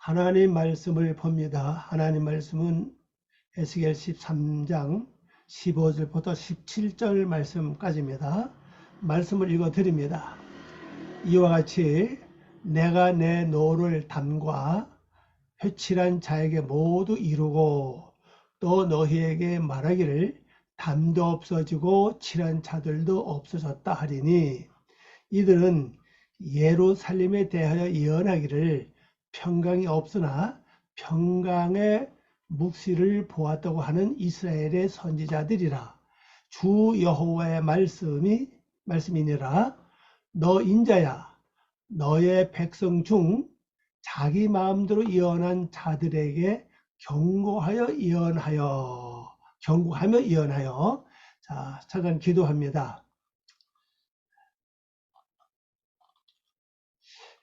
하나님 말씀을 봅니다. 하나님 말씀은 에스겔 13장 15절부터 17절 말씀까지입니다. 말씀을 읽어 드립니다. 이와 같이 내가 내 노를 담과 회칠한 자에게 모두 이루고 또 너희에게 말하기를 담도 없어지고 칠한 자들도 없어졌다 하리니 이들은 예루살렘에 대하여 예언하기를 평강이 없으나 평강의 묵시를 보았다고 하는 이스라엘의 선지자들이라. 주 여호와의 말씀이니라. 너 인자야, 너의 백성 중 자기 마음대로 예언한 자들에게 경고하며 예언하여. 자, 잠깐 기도합니다.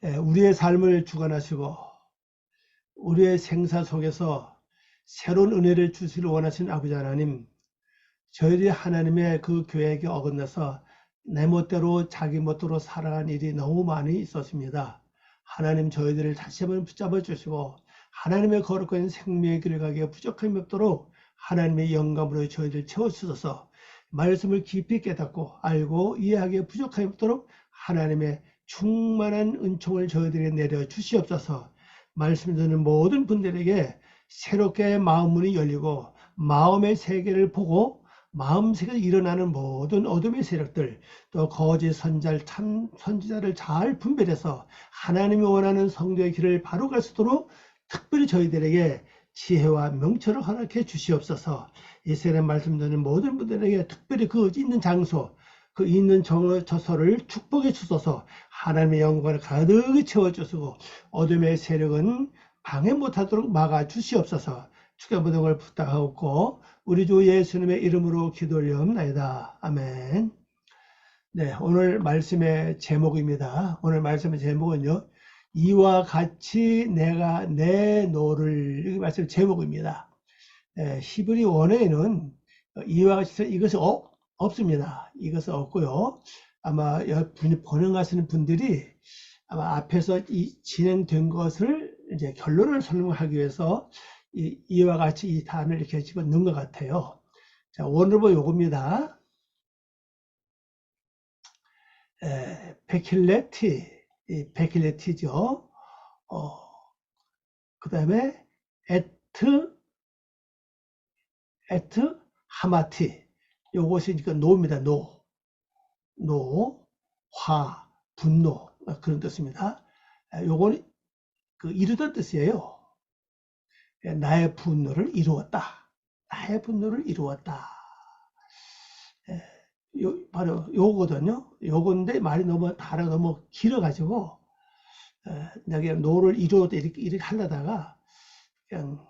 우리의 삶을 주관하시고 우리의 생사 속에서 새로운 은혜를 주시길 원하시는 아버지 하나님, 저희들이 하나님의 그 계획에 어긋나서 내 멋대로 자기 멋대로 살아간 일이 너무 많이 있었습니다. 하나님, 저희들을 다시 한번 붙잡아 주시고 하나님의 거룩한 생명의 길을 가기에 부족함이 없도록 하나님의 영감으로 저희들 채워주셔서 말씀을 깊이 깨닫고 알고 이해하기에 부족함이 없도록 하나님의 충만한 은총을 저희들에게 내려 주시옵소서. 말씀 듣는 모든 분들에게 새롭게 마음문이 열리고 마음의 세계를 보고 마음 세계에 일어나는 모든 어둠의 세력들, 또 거짓 선지자를 참 선지자를 잘 분별해서 하나님이 원하는 성도의 길을 바로 갈 수 있도록 특별히 저희들에게 지혜와 명철을 허락해 주시옵소서. 이스라엘 말씀 듣는 모든 분들에게 특별히 그 있는 장소, 그 있는 저서를 축복해 주소서. 하나님의 영광을 가득히 채워주시고 어둠의 세력은 방해 못하도록 막아 주시옵소서. 축복받는 걸 부탁하고 우리 주 예수님의 이름으로 기도 올리옵나이다. 아멘. 네, 오늘 말씀의 제목입니다. 오늘 말씀의 제목은요, 이와 같이 내가 내 노를, 이 말씀 제목입니다. 히브리 원어에는 이와 같이 이것이 없습니다. 이것은 없고요. 아마 번역하시는 분들이 아마 앞에서 이 진행된 것을 이제 결론을 설명하기 위해서 이와 같이 이 단어를 이렇게 집어 넣은 것 같아요. 자, 원어로 요겁니다. 베킬레티죠. 그 다음에 에트 하마티. 요것이 그러니까 노입니다. 화, 분노. 그런 뜻입니다. 요건 그 이루던 뜻이에요. 나의 분노를 이루었다. 나의 분노를 이루었다. 바로 요거거든요. 요건데 말이 단어가 너무 길어가지고 내가 노를 이루었다 이렇게 하려다가 그냥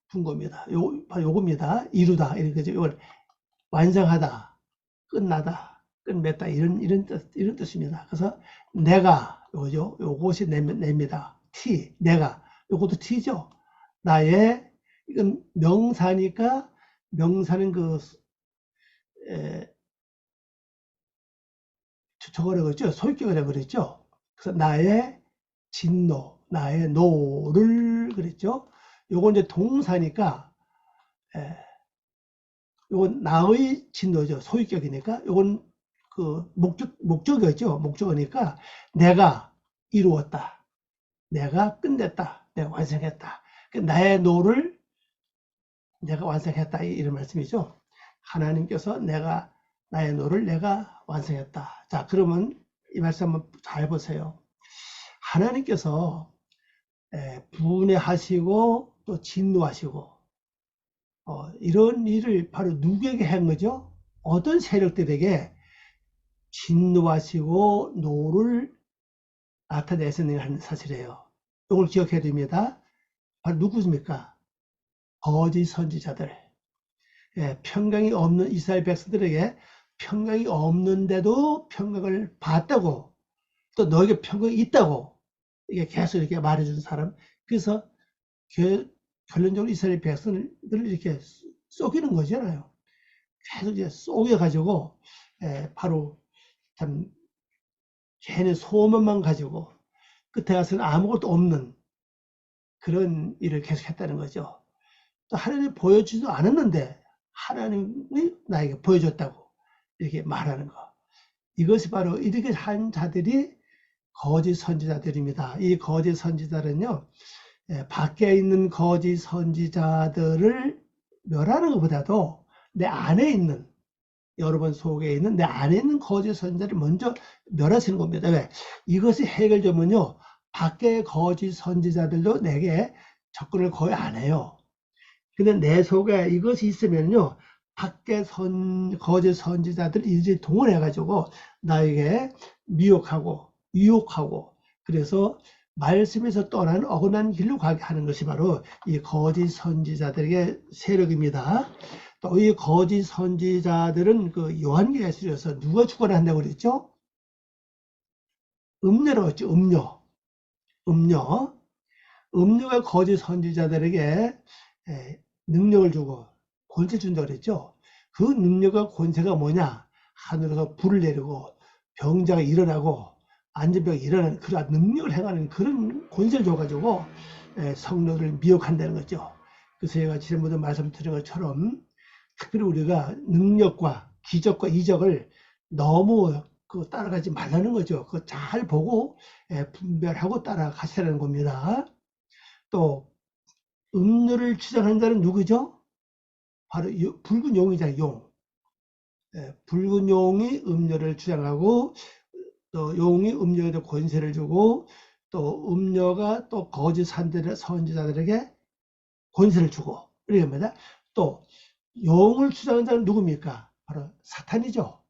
분 겁니다. 바로 요겁니다. 이루다 이렇게 이걸 완성하다, 끝나다, 끝맺다 이런 뜻입니다. 그래서 내가 요거죠. 요것이 냅니다. 내가 요것도 T죠. 나의 이건 명사니까 명사는 저거라 그랬죠. 소유격이라 그랬죠. 그래서 나의 진노, 나의 노를 그랬죠. 요건 이제 동사니까 요건 나의 진노죠. 소유격이니까 요건 그 목적이었죠. 목적이니까 내가 이루었다. 내가 끝냈다. 내가 완성했다. 나의 노를 내가 완성했다. 이런 말씀이죠. 하나님께서 나의 노를 내가 완성했다. 자, 그러면 이 말씀 한번 잘 보세요. 하나님께서 분해하시고 또 진노하시고 이런 일을 바로 누구에게 한 거죠? 어떤 세력들에게 진노하시고 노를 나타내시는 사실이에요. 이걸 기억해야 됩니다. 바로 누구입니까? 거짓 선지자들. 평강이 없는 이스라엘 백성들에게 평강이 없는데도 평강을 봤다고, 또 너에게 평강이 있다고 이게 계속 이렇게 말해주는 사람. 그래서 결론적으로 이스라엘 백성들을 이렇게 속이는 거잖아요. 계속 이제 속여가지고 바로 참 걔네 소문만 가지고 끝에 가서는 아무것도 없는 그런 일을 계속했다는 거죠. 또 하나님이 보여주지도 않았는데 하나님이 나에게 보여줬다고 이렇게 말하는 거. 이것이 바로 이렇게 한 자들이 거짓 선지자들입니다. 이 거짓 선지자는요, 밖에 있는 거짓 선지자들을 멸하는 것보다도 내 안에 있는, 여러분 속에 있는 내 안에 있는 거짓 선지자를 먼저 멸하시는 겁니다. 왜? 이것이 해결되면요, 밖에 거짓 선지자들도 내게 접근을 거의 안 해요. 근데 내 속에 이것이 있으면요, 밖에 거짓 선지자들이 이제 동원해가지고 나에게 미혹하고 유혹하고, 그래서 말씀에서 떠나는 어긋난 길로 가게 하는 것이 바로 이 거짓 선지자들의 세력입니다. 또 이 거짓 선지자들은 그 요한계시록에서 누가 주관한다고 그랬죠? 음료라고 했죠. 음료가 거짓 선지자들에게 능력을 주고 권세 준다고 그랬죠. 그 능력과 권세가 뭐냐? 하늘에서 불을 내리고 병자가 일어나고 안전병이 일어나는 그런 능력을 행하는 그런 권세를 줘가지고 성도들을 미혹한다는 거죠. 그래서 제가 지난번에 말씀드린 것처럼 특별히 우리가 능력과 기적과 이적을 너무 따라가지 말라는 거죠. 그거 잘 보고 분별하고 따라가시라는 겁니다. 또 음료를 주장하는 자는 누구죠? 바로 붉은 용이잖아요. 용. 붉은 용이 음료를 주장하고 또 용이 음료에 권세를 주고 또 음료가 또 거짓 선지자들에게 권세를 주고 이렇게 합니다. 또 용을 주장하는 자는 누굽니까? 바로 사탄이죠.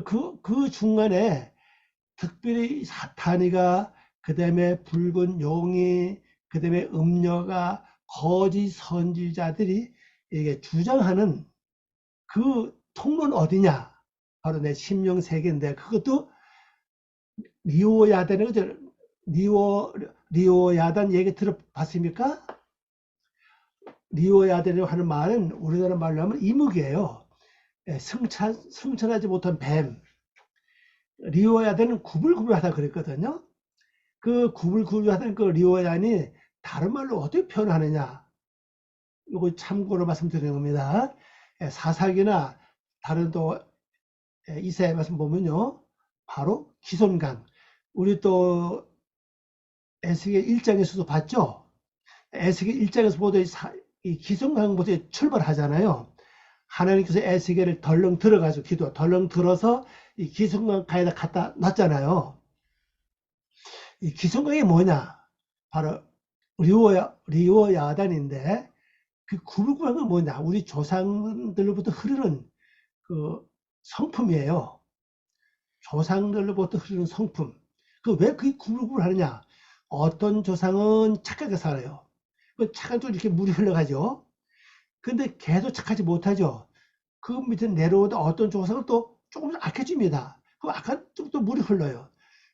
그 중간에 특별히 사탄이가, 그 다음에 붉은 용이, 그 다음에 음료가, 거짓 선지자들이 이게 주장하는 그 통로는 어디냐? 바로 내 심령 세계인데, 그것도 리오야단이라고 그죠? 리오야단 얘기 들어봤습니까? 리오야단이라고 하는 말은 우리나라 말로 하면 이묵이에요. 승천하지 못한 뱀. 리오야단은 구불구불하다 그랬거든요. 그 구불구불하던 그 리오야단이 다른 말로 어떻게 표현하느냐? 이거 참고로 말씀드리는 겁니다. 사사기나 다른 또 이사야 말씀 보면요, 바로 기손강. 우리 또 에스겔 1장에서도 봤죠. 에스겔 1장에서 보도 이 기손강부터 출발하잖아요. 하나님께서 에스겔을 덜렁 들어가지고 덜렁 들어서 이 기손강가에다 갖다 놨잖아요. 이 기손강이 뭐냐? 바로 리오야단인데, 그 구불구불한 뭐냐? 우리 조상들로부터 흐르는 그 성품이에요. 조상들로부터 흐르는 성품. 왜 그게 구불구불 하느냐? 어떤 조상은 착하게 살아요. 착한 쪽으로 이렇게 물이 흘러가죠. 근데 계속 착하지 못하죠. 그 밑에 내려오다 어떤 조상은 또 조금씩 악해집니다. 그럼 악한 쪽도 물이 흘러요.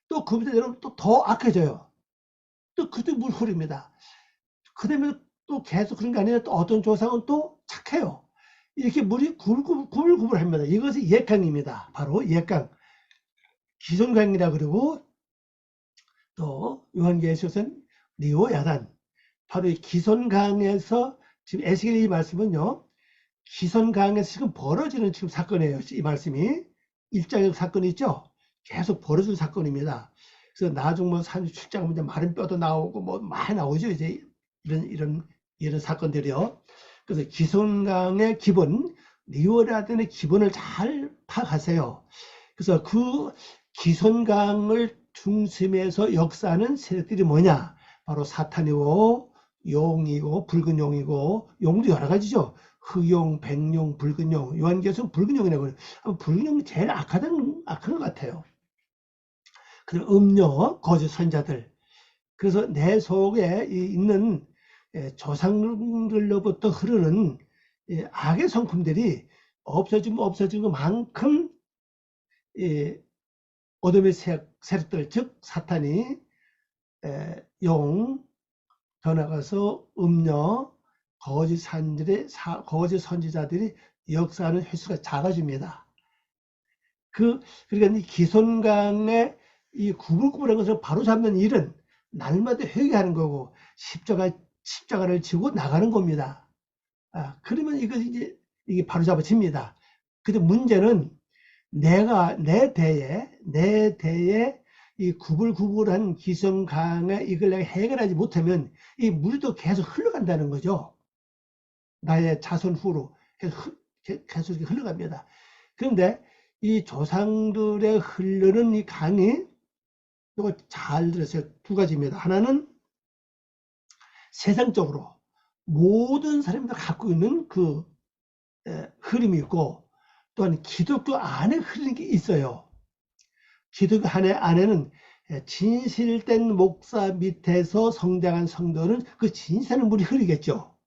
또 그 밑에 내려오면 또 더 악해져요. 또 그때 물 흐릅니다. 그 다음에 또 계속 그런 게 아니라 또 어떤 조상은 또 착해요. 이렇게 물이 구불구불합니다. 이것이 옛강입니다. 바로 옛강. 기존강이라 그러고, 또 요한계시록은 리오야단. 바로 이 기손강에서 지금 에스겔의 이 말씀은요, 기손강에서 지금 벌어지는 지금 사건이에요. 이 말씀이 1장의 사건이 있죠. 계속 벌어지는 사건입니다. 그래서 나중 뭐 37장 보면 마른 뼈도 나오고 뭐 많이 나오죠. 이제 이런 사건들이요. 그래서 기손강의 기본, 리오야단의 기본을 잘 파악하세요. 그래서 그 기손강을 중심에서 역사하는 세력들이 뭐냐? 바로 사탄이고 용이고 붉은 용이고, 용도 여러 가지죠. 흑용, 백용, 붉은 용. 요한계시록 붉은 용이라고 해요. 붉은 용이 제일 악한 것 같아요. 그리고 음료, 거짓 선자들. 그래서 내 속에 있는 조상들로부터 흐르는 악의 성품들이 없어지면 없어진 것만큼 어둠의 세력들, 즉 사탄이 용, 더 나가서 음료, 거짓 선지자들이 역사하는 횟수가 작아집니다. 그러니까 이 기손강의 이 구불구불한 것을 바로잡는 일은 날마다 회개하는 거고 십자가를 지고 나가는 겁니다. 그러면 이게 바로 잡아집니다. 근데 문제는 내 대에 이 구불구불한 기성강에 이걸 내가 해결하지 못하면 이 물도 계속 흘러간다는 거죠. 나의 자손 후로 계속 흘러갑니다. 그런데 이 조상들의 흐르는 이 강이, 이거 잘 들으세요. 두 가지입니다. 하나는 세상적으로 모든 사람들 갖고 있는 그 흐름이 있고, 또한 기독교 안에 흐르는 게 있어요. 기독교 안에는 진실된 목사 밑에서 성장한 성도는 그 진실한 물이 흐르겠죠.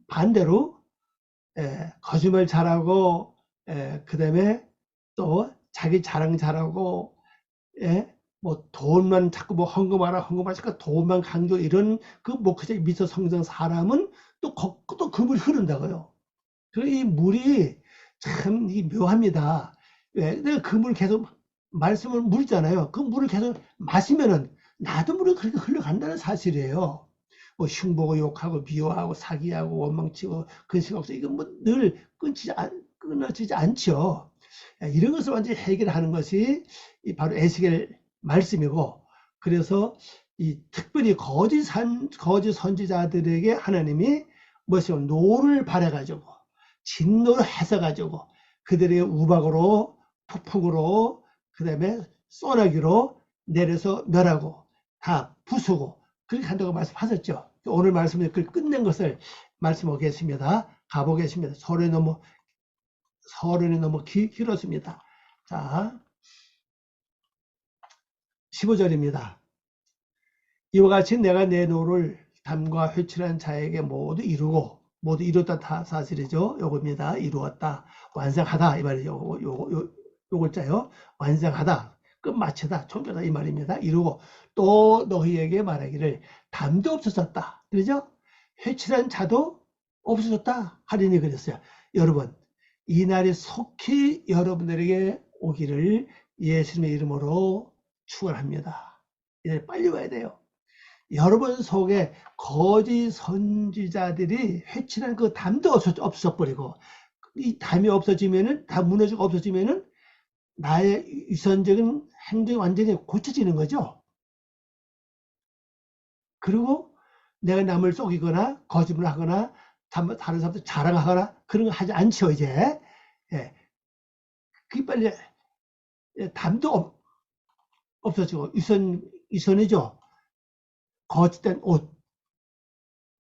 반대로 거짓말 잘하고, 그 다음에 또 자기 자랑 잘하고, 뭐 돈만 자꾸 뭐 헌금하라 자꾸 돈만 강조, 이런 그 목회자 밑에서 성장 사람은 또 그 물이 흐른다고요. 그리고 이 물이 참 묘합니다. 내가 그 물 계속 말씀을 물잖아요. 그 물을 계속 마시면은 나도 물이 그렇게 흘러간다는 사실이에요. 뭐 흉보고 욕하고 비호하고 사기하고 원망치고 근심없어, 이건 뭐 늘 끊어지지 않죠. 이런 것을 완전히 해결하는 것이 바로 에스겔 말씀이고, 그래서 이 특별히 거짓 선지자들에게 하나님이 무엇이요? 노를 발해가지고 진노를 해서가지고 그들에게 우박으로, 폭풍으로, 그 다음에 소나기로 내려서 멸하고 다 부수고 그렇게 한다고 말씀하셨죠. 오늘 말씀을 끝낸 것을 말씀하겠습니다. 가보겠습니다. 서론이 너무 길었습니다. 자, 15절입니다. 이와 같이 내가 내 노를 담과 회칠한 자에게 모두 이루었다. 다 사실이죠. 요겁니다. 이루었다, 완성하다 이 말이죠. 요걸 짜요. 완성하다, 끝마치다, 종료다 이 말입니다. 이루고 또 너희에게 말하기를 담도 없어졌다, 그러죠? 회칠한 자도 없어졌다 하리니 그랬어요. 여러분, 이 날이 속히 여러분들에게 오기를 예수님의 이름으로 축원합니다. 이제 빨리 와야 돼요. 여러분 속에 거짓 선지자들이 회칠한 그 담도 없어버리고, 이 담이 없어지면은, 다 무너지고 없어지면은 나의 유선적인 행동이 완전히 고쳐지는 거죠. 그리고 내가 남을 속이거나 거짓말 하거나 다른 사람들 자랑하거나 그런 거 하지 않죠, 이제. 예. 그게 빨리, 담도 없어지고, 유선이죠. 거짓된 옷,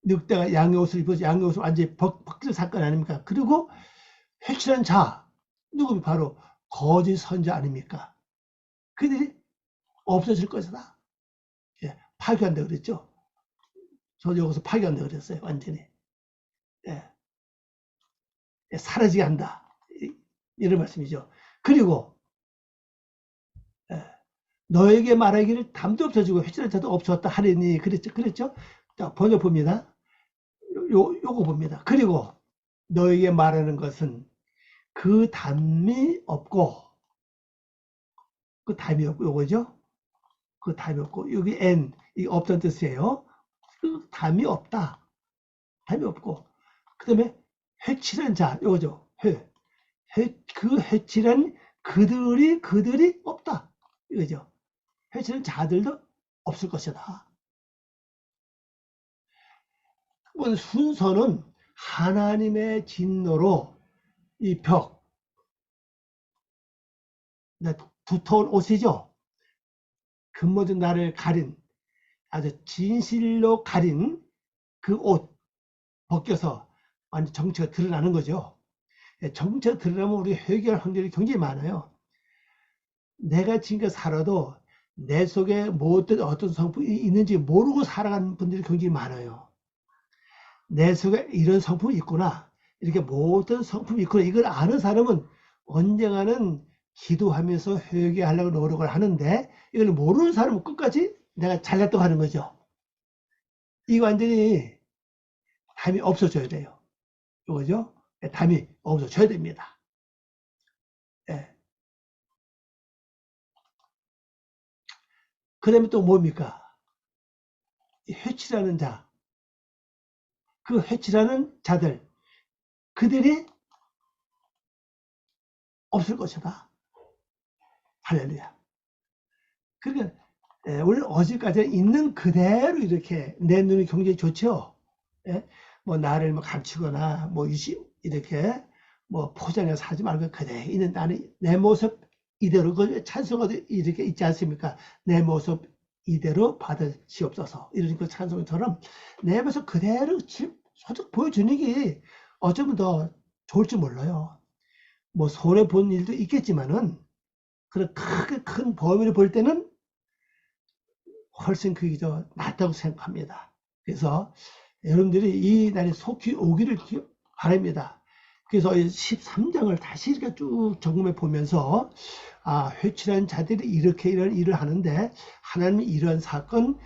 늑대가 양의 옷을 입어서 양의 옷을 완전히 벗길 사건 아닙니까? 그리고 회칠한 자, 누구? 바로 거짓 선자 아닙니까? 그들이 없어질 것이다. 파괴한다 그랬죠. 저도 여기서 파괴한다 그랬어요. 완전히. 사라지게 한다, 이런 말씀이죠. 그리고 너에게 말하기를 담도 없어지고 회칠한 자도 없어졌다 하리니 그랬죠. 자, 번역 봅니다. 요거 봅니다. 그리고 너에게 말하는 것은 그 담이 없고, 요거죠. 그 담이 없고, 여기 이 없던 뜻이에요. 그 담이 없다. 담이 없고, 그 다음에 회칠한 자, 요거죠. 그 회칠한 그들이 없다, 이거죠. 회칠한 자들도 없을 것이다. 순서는 하나님의 진노로 이 벽, 두터운 옷이죠. 금모든 나를 가린, 아주 진실로 가린 그 옷 벗겨서 완전 정체가 드러나는 거죠. 정체가 드러나면 우리 회개할 확률이 굉장히 많아요. 내가 지금까지 살아도 내 속에 어떤 성품이 있는지 모르고 살아가는 분들이 굉장히 많아요. 내 속에 이런 성품이 있구나, 이렇게 모든 성품이 있구나, 이걸 아는 사람은 언젠가는 기도하면서 회개하려고 노력을 하는데, 이걸 모르는 사람은 끝까지 내가 잘났다고 하는 거죠. 이거 완전히 담이 없어져야 돼요. 이거죠? 담이 없어져야 됩니다. 그 다음에 또 뭡니까? 회치라는 자, 그 회치라는 자들, 그들이 없을 것이다. 할렐루야. 그러니까 우리는 어제까지 있는 그대로 이렇게 내 눈이 굉장히 좋죠. 예? 뭐 나를 뭐 감추거나 뭐 이렇게 뭐 포장해서 하지 말고 그대 있는 나는 내 모습 이대로 그 찬송가도 이렇게 있지 않습니까? 내 모습 이대로 받으시옵소서 이런 그 찬송처럼 내 모습 그대로 솔직히 보여주는 게 어쩌면 더 좋을지 몰라요. 뭐 손해 본 일도 있겠지만은 그런 크게 큰 범위를 볼 때는 훨씬 그게 더 낫다고 생각합니다. 그래서 여러분들이 이 날이 속히 오기를 바랍니다. 그래서 13장을 다시 이렇게 쭉 점검해 보면서 회칠한 자들이 이렇게 이런 일을 하는데 하나님이 이런 사건을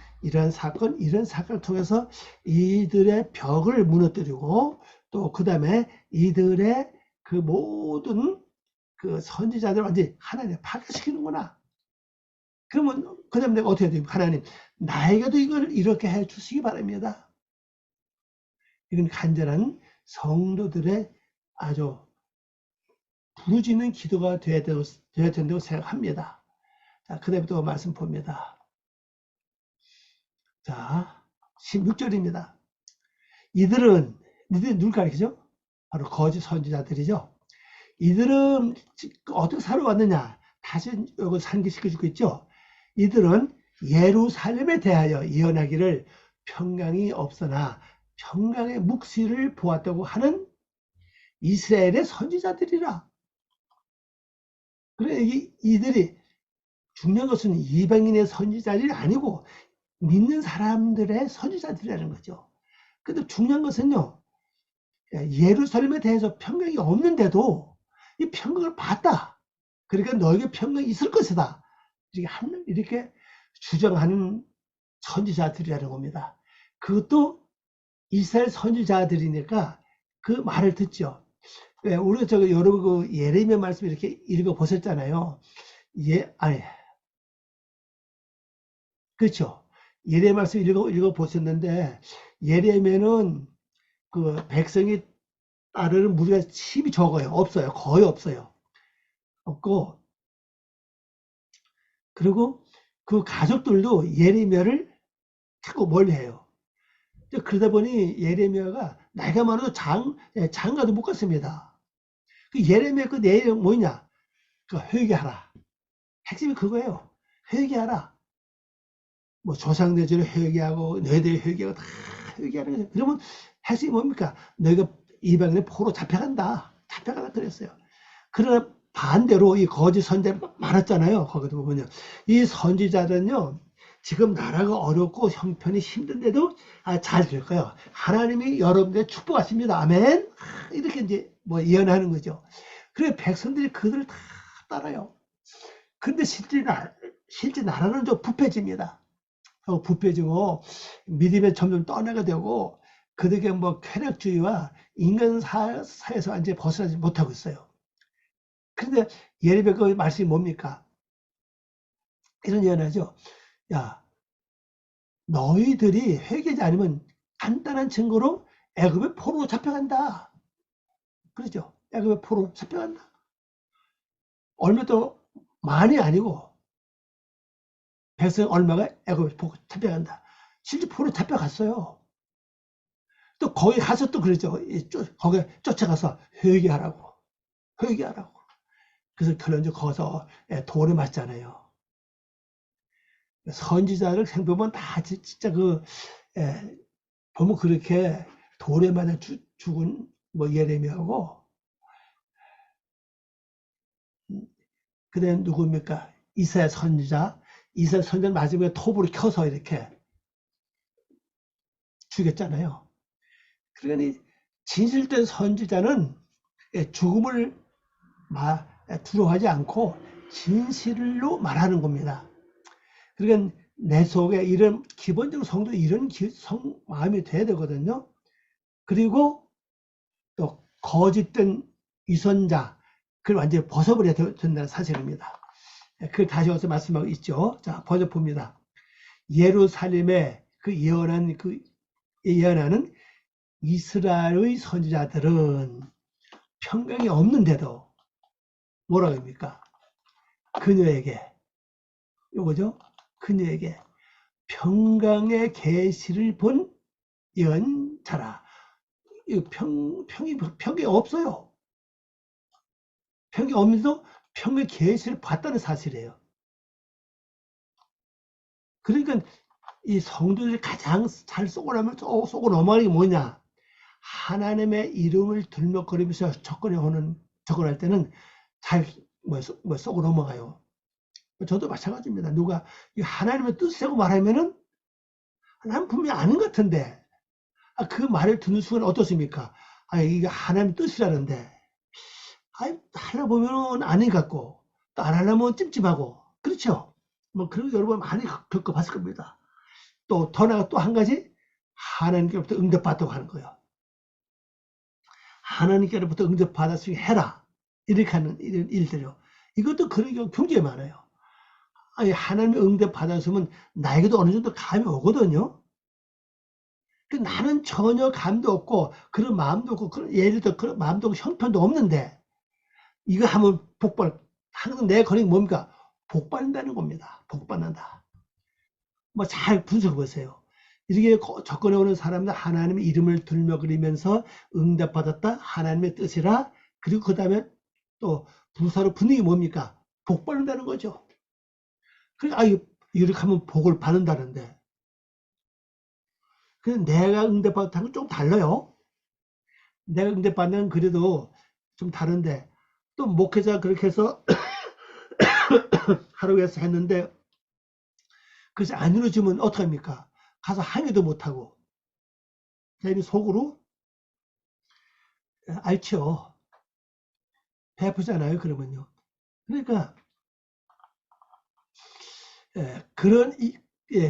통해서 이들의 벽을 무너뜨리고 또 그 다음에 이들의 그 모든 그 선지자들 완전히 하나님 파괴시키는구나. 그러면 그 다음에 내가 어떻게 해야 됩니까? 하나님 나에게도 이걸 이렇게 해 주시기 바랍니다. 이건 간절한 성도들의 아주 부르짖는 기도가 되어야 된다고 생각합니다. 자, 그 다음에 또 말씀 봅니다. 자, 16절입니다. 이들은 누굴 가리키죠? 바로 거짓 선지자들이죠. 이들은 어떻게 살아왔느냐? 다시 이걸 상기시켜주고 있죠. 이들은 예루살렘에 대하여 예언하기를 평강이 없으나 평강의 묵시를 보았다고 하는 이스라엘의 선지자들이라. 그래 이들이 중요한 것은 이방인의 선지자들이 아니고 믿는 사람들의 선지자들이라는 거죠. 근데 중요한 것은요, 예루살렘에 대해서 평강이 없는데도 이 평강을 봤다. 그러니까 너에게 평강이 있을 것이다. 이렇게 주장하는 선지자들이라는 겁니다. 그것도 이스라엘 선지자들이니까 그 말을 듣죠. 우리가 여러분 그 예레미야 말씀 이렇게 읽어 보셨잖아요. 그렇죠. 예레미야 말씀 읽어 보셨는데 예레미야는 그 백성이 따르는 무리가 힘이 적어요. 없어요. 거의 없어요. 없고 그리고 그 가족들도 예레미야를 자꾸 멀리해요. 그러다 보니 예레미야가 나이가 많아도 장가도 못 갔습니다. 그 예레미야 그 내용 뭐냐? 그 회개하라. 핵심이 그거예요. 회개하라. 뭐 조상대전을 회개하고 너희들이 회개하고 다 회개하는 거죠. 그러면 핵심이 뭡니까? 너희가 이방인의 포로 잡혀간다 그랬어요. 그러나 반대로 이 거짓 선지자가 많았잖아요. 거기도 보면요. 이 선지자들은요, 지금 나라가 어렵고 형편이 힘든데도 잘 될 거예요. 하나님이 여러분들 축복하십니다. 아멘. 이렇게 이제 뭐 예언하는 거죠. 그래 백성들이 그들을 다 따라요. 근데 실제 나라는 좀 부패집니다. 부패지고 믿음에 점점 떠나게 되고 그들에게 뭐 쾌락주의와 인간 사회에서 완전히 벗어나지 못하고 있어요. 근데 예레미야 그 말씀이 뭡니까? 이런 예언하죠. 야, 너희들이 회개하지 않으면 간단한 증거로 애굽의 포로로 잡혀간다. 그렇죠? 애굽의 포로로 잡혀간다. 얼마 또 많이 아니고 백성 얼마가 애굽에 잡혀간다. 실제 포로로 잡혀갔어요. 또 거기 가서 또 그러죠. 거기 쫓아가서 회개하라고. 그래서 결론적으로 거기서 돌을 맞잖아요. 선지자를 생각보면 다 진짜 보면 그렇게 돌에 맞아 죽은 뭐 예레미야고, 그 다음에 누굽니까? 이사야 선지자를 마지막에 톱으로 켜서 이렇게 죽였잖아요. 그러니 진실된 선지자는 죽음을 두려워하지 않고 진실로 말하는 겁니다. 그러니까 내 속에 이런 기본적으로 성도 이런 마음이 돼야 되거든요. 그리고 또 거짓된 위선자 그걸 완전히 벗어버려야 된다는 사실입니다. 그걸 다시 와서 말씀하고 있죠. 자, 번역 봅니다. 예루살렘에 예언하는 이스라엘의 선지자들은 평강이 없는데도 뭐라고 합니까? 그녀에게, 요거죠? 그녀에게 평강의 계시를 본 예언자라. 평이 없어요. 평이 없는데도 평의 계시를 봤다는 사실이에요. 그러니까 이 성도들이 가장 잘 쏘고 넘어가는 게 뭐냐? 하나님의 이름을 들먹거리면서 접근할 때는 잘 쏘고 넘어가요. 저도 마찬가지입니다. 누가 하나님의 뜻이라고 말하면은 난 분명히 아는 것 같은데 그 말을 듣는 순간 어떻습니까? 이게 하나님의 뜻이라는데 하려 보면은 아닌 것 같고 또 안 하려면 찜찜하고 그렇죠? 뭐 그런 거 여러분 많이 겪어봤을 겁니다. 또 더 나아가 또 한 가지 하나님께로부터 응답받다고 하는 거예요. 하나님께로부터 응답받았으니 해라. 이렇게 하는 이런 일들이요. 이것도 그런 경우 굉장히 많아요. 하나님의 응답받았으면 나에게도 어느 정도 감이 오거든요. 나는 전혀 감도 없고 그런 마음도 없고 예를 들어 그런 마음도 없고 형편도 없는데 이거 하면 하는 건 내 권익이 뭡니까? 복받는다는 겁니다. 복받는다. 뭐 잘 분석해 보세요. 이렇게 접근해 오는 사람들 하나님의 이름을 들먹거리면서 응답받았다. 하나님의 뜻이라. 그리고 그 다음에 또 부사로 분위기 뭡니까? 복받는다는 거죠. 그러니까 이렇게 하면 복을 받는다는데 그래서 내가 응답받았다는 건 좀 달라요. 내가 응답받는 건 그래도 좀 다른데 또 목회자 그렇게 해서 하라고 해서 했는데 그래서 안 이루어지면 어떡합니까? 가서 항의도 못하고 괜히 속으로 알죠. 베푸잖아요. 그러면요. 그러니까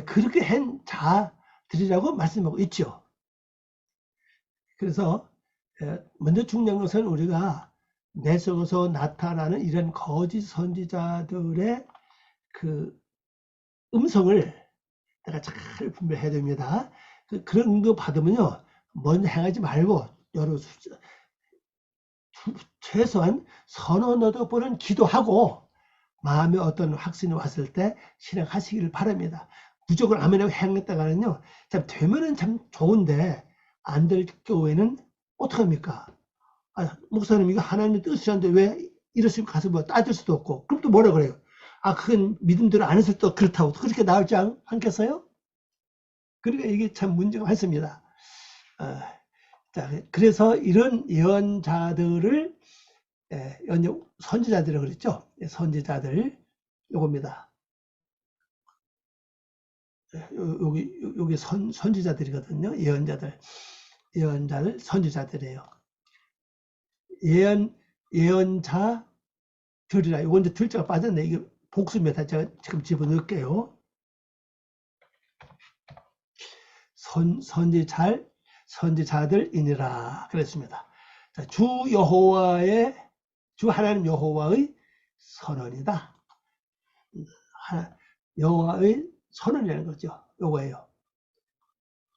그렇게 한 자들이라고 말씀하고 있죠. 그래서 먼저 중요한 것은 우리가 내 속에서 나타나는 이런 거짓 선지자들의 그 음성을 내가 잘 분별해야 됩니다. 그런 응도 받으면요, 먼저 행하지 말고 최소한 서너 너도 보는 기도하고 마음에 어떤 확신이 왔을 때 실행하시기를 바랍니다. 무조건 아멘하고 행했다가는요, 참 되면은 참 좋은데 안 될 경우에는 어떡합니까? 목사님 이거 하나님의 뜻이란데 왜 이러시면 가서 뭐 따질 수도 없고 그럼 또 뭐라 그래요? 그건 믿음대로 안 해서 또 그렇다고 그렇게 나올지 않겠어요? 그러니까 이게 참 문제가 많습니다. 그래서 이런 예언자들을 선지자들이라고 그랬죠. 선지자들 요겁니다. 여기 선지자들이거든요. 예언자들 선지자들이에요. 예언자들이라 이거 이제 들자가 빠졌네. 이게 복수입니다. 제가 지금 집어넣을게요. 선지자들이니라 그랬습니다. 자, 주 하나님 여호와의 선언이다. 여호와의 선언이라는 거죠. 요거예요.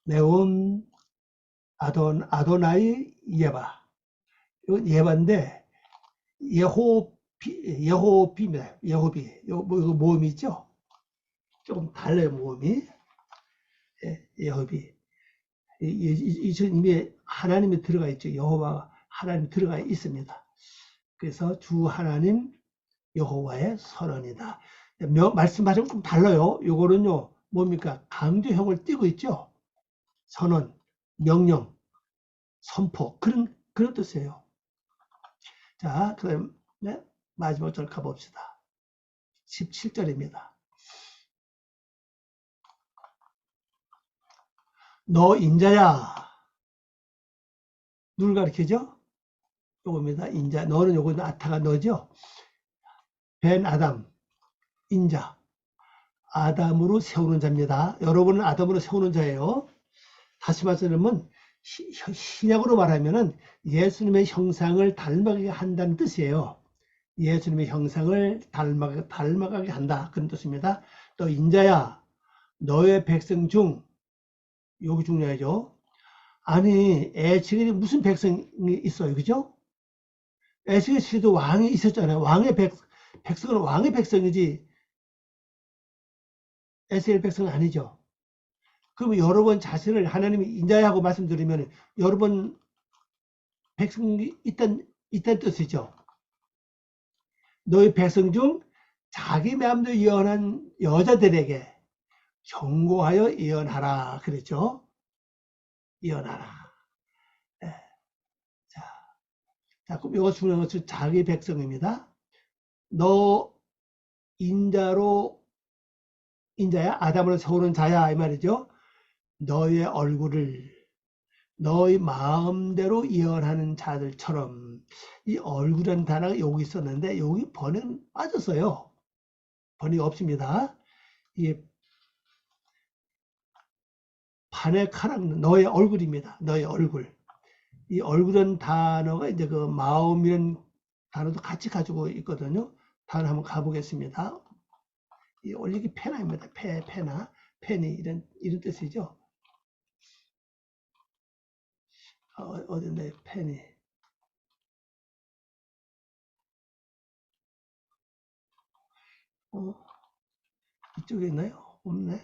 네온 아도나이 예바. 이건 예바인데 예호비입니다. 예호비. 이거 모음이 있죠. 조금 달라요. 모음이. 예호비. 이미 하나님이 들어가 있죠. 여호와 하나님 들어가 있습니다. 그래서 주 하나님 여호와의 선언이다. 말씀하시면 좀 달라요. 요거는요, 뭡니까? 강조형을 띄고 있죠. 선언, 명령, 선포, 그런 뜻이에요. 자, 그럼, 마지막 절 가봅시다. 17절입니다. 너 인자야. 누굴 가리키죠? 요겁니다. 인자. 너는 요거 아타가 너죠? 벤 아담, 인자. 아담으로 세우는 자입니다. 여러분은 아담으로 세우는 자예요. 다시 말하면 신약으로 말하면은 예수님의 형상을 닮아가게 한다는 뜻이에요. 예수님의 형상을 닮아가게 한다. 그런 뜻입니다. 또 인자야, 너의 백성 중 여기 중요하죠. 아니, 에스겔이 무슨 백성이 있어요, 그죠? 에스겔 시대도 왕이 있었잖아요. 백성은 왕의 백성이지 에스겔 백성은 아니죠. 그러면 여러분 자신을 하나님이 인자하고 말씀드리면 여러분 백성이 있다는 뜻이죠. 너희 백성 중 자기 마음대로 예언한 여자들에게 경고하여 예언하라 그랬죠. 예언하라. 네. 자, 그럼 이거 중요한 것은 자기 백성입니다. 너 인자야 아담으로 세우는 자야 이 말이죠. 너의 얼굴을 너의 마음대로 예언하는 자들처럼. 이 얼굴이라는 단어가 여기 있었는데 여기 번역은 빠졌어요. 번역이 없습니다. 이 판의 카락는 너의 얼굴입니다. 너의 얼굴. 이 얼굴이라는 단어가 이제 그 마음이라는 단어도 같이 가지고 있거든요. 단어 한번 가보겠습니다. 이 올리기 페나입니다. 페나, 페니 이런 뜻이죠. 어딘데 페니. 이쪽에 있나요? 없네.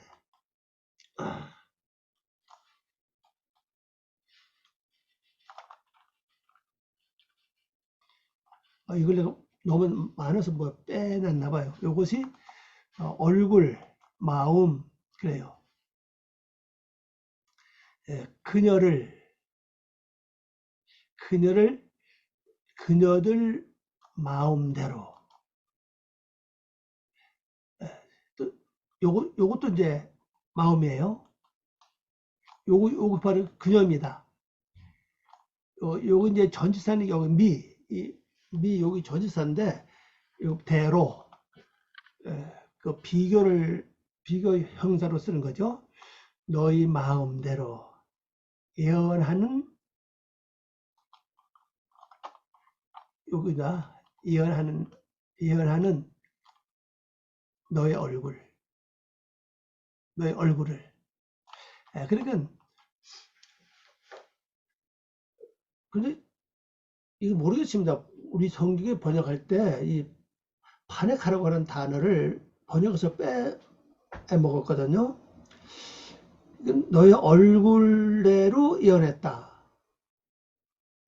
이걸 내가 너무 많아서 뭐 빼놨나 봐요. 요것이 얼굴, 마음 그래요. 예, 그녀들 마음대로. 예, 또 요것도 이제 마음이에요. 요거 바로 그녀입니다. 요거 이제 전치사는 여기 미 여기 전치사인데 요 대로 그 비교 형사로 쓰는 거죠. 너희 마음대로 예언하는 여기다 예언하는 너의 얼굴을. 그러니까 근데 이거 모르겠습니다. 우리 성경에 번역할 때 이 파네카라고 하는 단어를 번역해서 빼먹었거든요. 너의 얼굴대로 예언했다.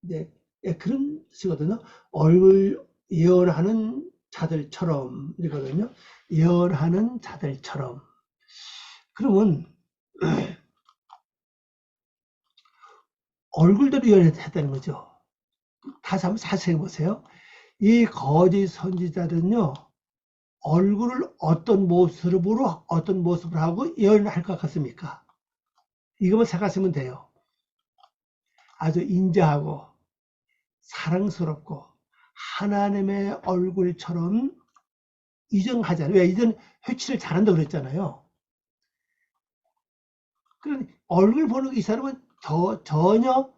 네, 그런 뜻이거든요. 얼굴 예언하는 자들처럼 이거든요. 예언하는 자들처럼. 그러면 얼굴대로 예언했다는 거죠. 다시 한번 자세히 보세요. 이 거짓 선지자들은요, 얼굴을 어떤 모습으로 하고 예언할 것 같습니까? 이것만 생각하시면 돼요. 아주 인자하고 사랑스럽고 하나님의 얼굴처럼 이정하잖아요. 왜? 이전 회치를 잘한다고 그랬잖아요. 그런 얼굴 보는 이 사람은 전혀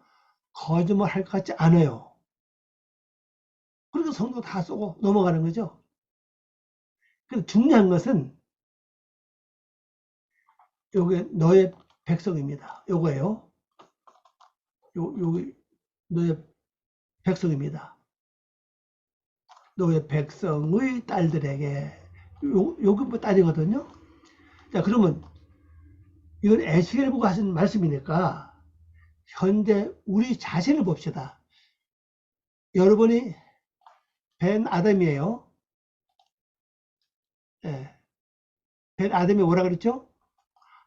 거짓말 할 것 같지 않아요. 그래서 성도 다 쏘고 넘어가는 거죠. 근데 중요한 것은 요게 너의 백성입니다. 요거예요. 요기 너의 백성입니다. 너의 백성의 딸들에게 요게 뭐 딸이거든요. 자, 그러면 이건 에스겔 보고 하신 말씀이니까 현재 우리 자신을 봅시다. 여러분이 벤 아담이에요. 예. 벤 아담이 뭐라 그랬죠?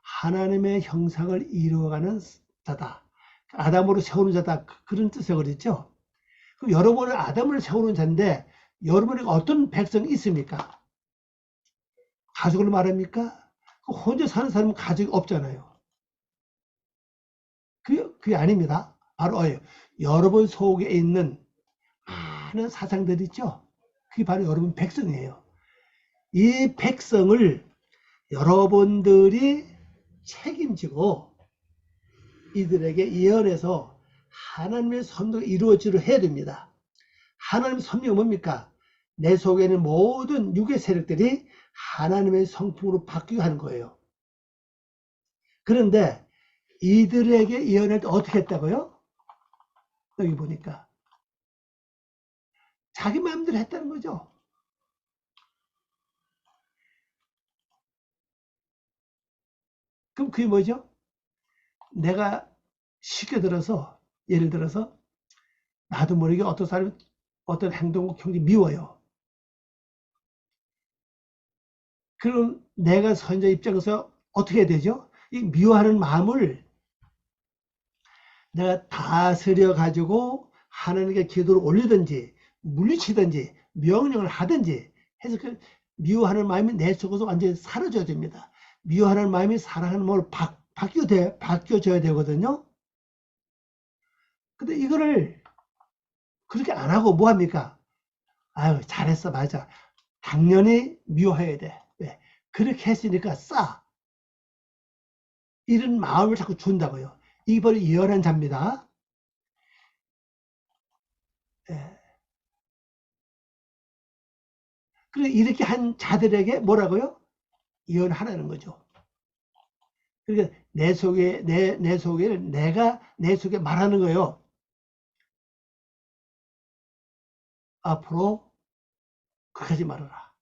하나님의 형상을 이루어가는 자다. 아담으로 세우는 자다. 그런 뜻을 그랬죠. 그럼 여러분은 아담을 세우는 자인데 여러분에게 어떤 백성이 있습니까? 가족을 말합니까? 혼자 사는 사람은 가족이 없잖아요. 그게 아닙니다. 바로 여러분 속에 있는 많은 사상들 있죠. 그게 바로 여러분 백성이에요. 이 백성을 여러분들이 책임지고 이들에게 예언해서 하나님의 섭리가 이루어지도록 해야 됩니다. 하나님의 섭리가 뭡니까? 내 속에 있는 모든 육의 세력들이 하나님의 성품으로 바뀌게 하는 거예요. 그런데 이들에게 예언할 때 어떻게 했다고요? 여기 보니까 자기 마음대로 했다는 거죠. 그럼 그게 뭐죠? 내가 쉽게 들어서 예를 들어서 나도 모르게 어떤 사람이 어떤 행동을 굉장히 미워요. 그럼 내가 선자 입장에서 어떻게 해야 되죠? 이 미워하는 마음을 내가 다스려 가지고 하나님께 기도를 올리든지 물리치든지 명령을 하든지 해서 그 미워하는 마음이 내 속에서 완전히 사라져야 됩니다. 미워하는 마음이 사랑하는 마음으로 바뀌어져야 되거든요. 근데 이거를 그렇게 안 하고 뭐 합니까? 아유, 잘했어, 맞아. 당연히 미워해야 돼. 왜? 그렇게 했으니까 싸. 이런 마음을 자꾸 준다고요. 이게 바로 예언한 자입니다. 예. 그래 이렇게 한 자들에게 뭐라고요? 예언하라는 거죠. 그러니까 내 속에 내 속에 내가 내 속에 말하는 거예요. 앞으로 그렇게 하지 말아라.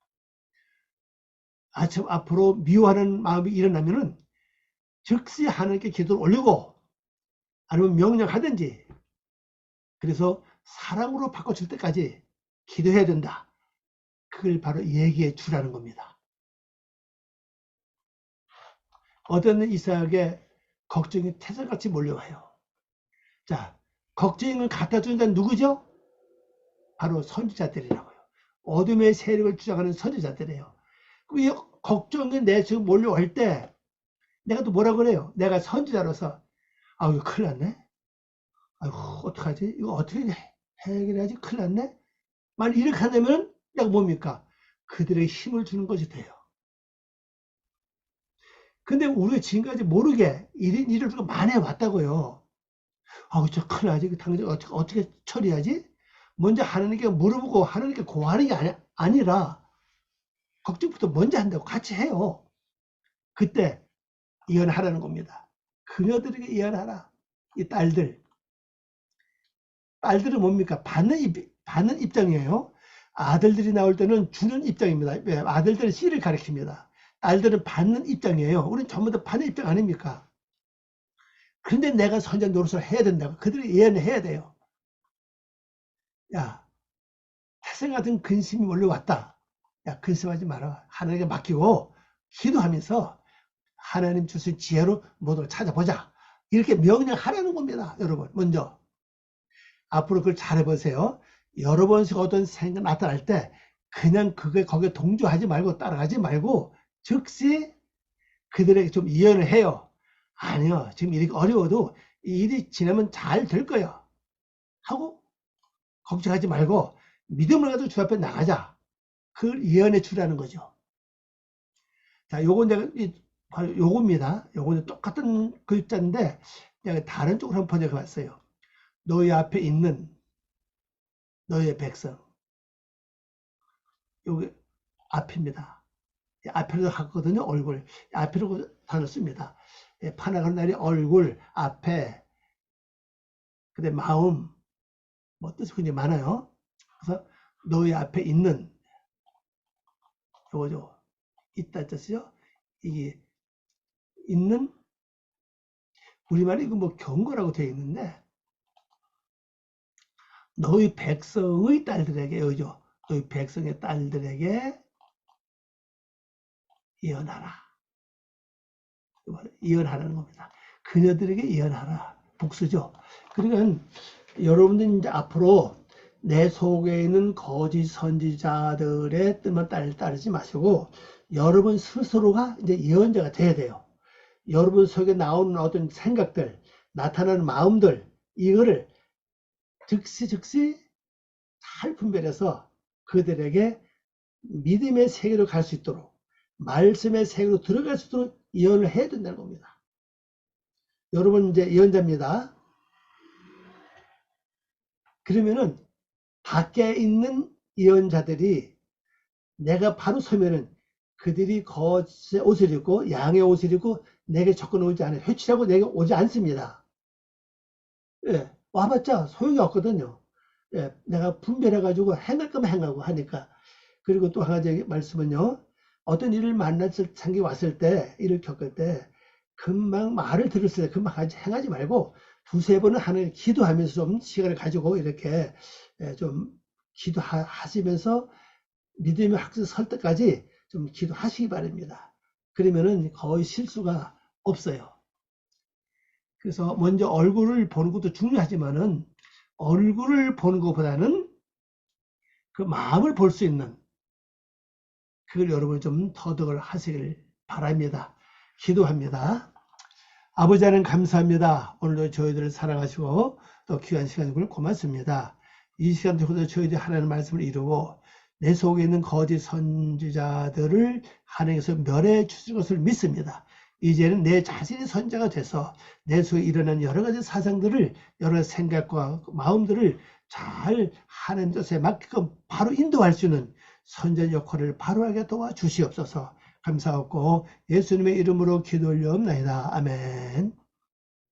앞으로 미워하는 마음이 일어나면은 즉시 하나님께 기도를 올리고 아니면 명령하든지 그래서 사랑으로 바꿔줄 때까지 기도해야 된다. 그걸 바로 얘기해 주라는 겁니다. 어떤 이삭에게 걱정이 태산같이 몰려와요. 자, 걱정을 갖다 주는 자는 누구죠? 바로 선지자들이라고요. 어둠의 세력을 주장하는 선지자들이에요. 그 걱정이 내 지금 몰려올 때 내가 또 뭐라 그래요? 내가 선지자로서 아유 큰일 났네. 아유 어떡하지? 이거 어떻게 해결해야지? 큰일 났네. 만약 이렇게 하면 내가 뭡니까? 그들에게 힘을 주는 것이 돼요. 근데 우리가 지금까지 모르게 이런 일을 우리가 많이 해왔다고요. 아우 저 큰일 나지? 당장 어떻게 처리하지? 먼저 하나님께 물어보고 하나님께 고하는 게 아니라 걱정부터 먼저 한다고 같이 해요. 그때 예언하라는 겁니다. 그녀들에게 예언하라. 이 딸들은 뭡니까? 받는 입장이에요. 아들들이 나올 때는 주는 입장입니다. 왜? 아들들은 씨를 가리킵니다. 딸들은 받는 입장이에요. 우리는 전부 다 받는 입장 아닙니까? 그런데 내가 선자 노릇을 해야 된다고. 그들이 예언을 해야 돼요. 야, 태생 같은 근심이 몰려왔다. 야, 근심하지 마라. 하나님께 맡기고 기도하면서 하나님 주신 지혜로 모두를 찾아보자. 이렇게 명령하라는 겁니다. 여러분, 먼저. 앞으로 그걸 잘해보세요. 여러 번씩 어떤 생각 나타날 때 그냥 거기에 동조하지 말고 따라가지 말고 즉시 그들에게 좀 예언을 해요. 아니요. 지금 이렇게 어려워도 이 일이 지나면 잘 될 거야. 하고 걱정하지 말고 믿음을 가지고 주 앞에 나가자. 그걸 예언해 주라는 거죠. 자, 요건 내가 바로 요겁니다. 요거는 똑같은 글자인데 내가 다른 쪽으로 한번 번역해 봤어요. 너희 앞에 있는 너희의 백성. 요게 앞입니다. 앞에도 하거든요. 얼굴. 앞이라고 단어 씁니다. 판악한 날이 얼굴, 앞에, 근데 마음, 뭐 뜻이 굉장히 많아요. 그래서 너희 앞에 있는 요거죠. 있다 뜻이요. 이게 있는 우리말에 이거 뭐 경고라고 되어 있는데 너희 백성의 딸들에게 여기죠. 너희 백성의 딸들에게 예언하라. 예언하라는 겁니다. 그녀들에게 예언하라. 복수죠. 그러니까 여러분들 이제 앞으로 내 속에 있는 거짓 선지자들의 뜻만 따르지 마시고 여러분 스스로가 이제 예언자가 돼야 돼요. 여러분 속에 나오는 어떤 생각들, 나타나는 마음들, 이거를 즉시 잘 분별해서 그들에게 믿음의 세계로 갈 수 있도록 말씀의 세계로 들어갈 수 있도록 예언을 해야 된다는 겁니다. 여러분 이제 예언자입니다. 그러면은 밖에 있는 예언자들이 내가 바로 서면은 그들이 거짓의 옷을 입고 양의 옷을 입고 내게 접근 오지 않아요. 회치라고 내게 오지 않습니다. 예, 와봤자 소용이 없거든요. 예, 내가 분별해가지고 행할 거면 행하고 하니까. 그리고 또 한 가지 말씀은요. 어떤 일을 만났을, 상기 왔을 때, 일을 겪을 때, 금방 말을 들었을 때, 금방 행하지 말고, 두세 번은 하는, 기도하면서 좀 시간을 가지고 이렇게 좀 기도하시면서 믿음의 확신 설 때까지 좀 기도하시기 바랍니다. 그러면은 거의 실수가 없어요. 그래서 먼저 얼굴을 보는 것도 중요하지만은 얼굴을 보는 것보다는 그 마음을 볼 수 있는 그걸 여러분 좀 터득을 하시길 바랍니다. 기도합니다. 아버지 하나님 감사합니다. 오늘도 저희들을 사랑하시고 또 귀한 시간을 고맙습니다. 이 시간 통해서 저희들이 하나님의 말씀을 이루고 내 속에 있는 거짓 선지자들을 하나님께서 멸해 주실 것을 믿습니다. 이제는 내 자신이 선자가 돼서 내 속에 일어난 여러 가지 사상들을, 여러 가지 생각과 마음들을 잘 하나님 뜻에 맞게끔 바로 인도할 수 있는 선자 역할을 바로 하게 도와주시옵소서. 감사하고 예수님의 이름으로 기도 올려옵나이다. 아멘.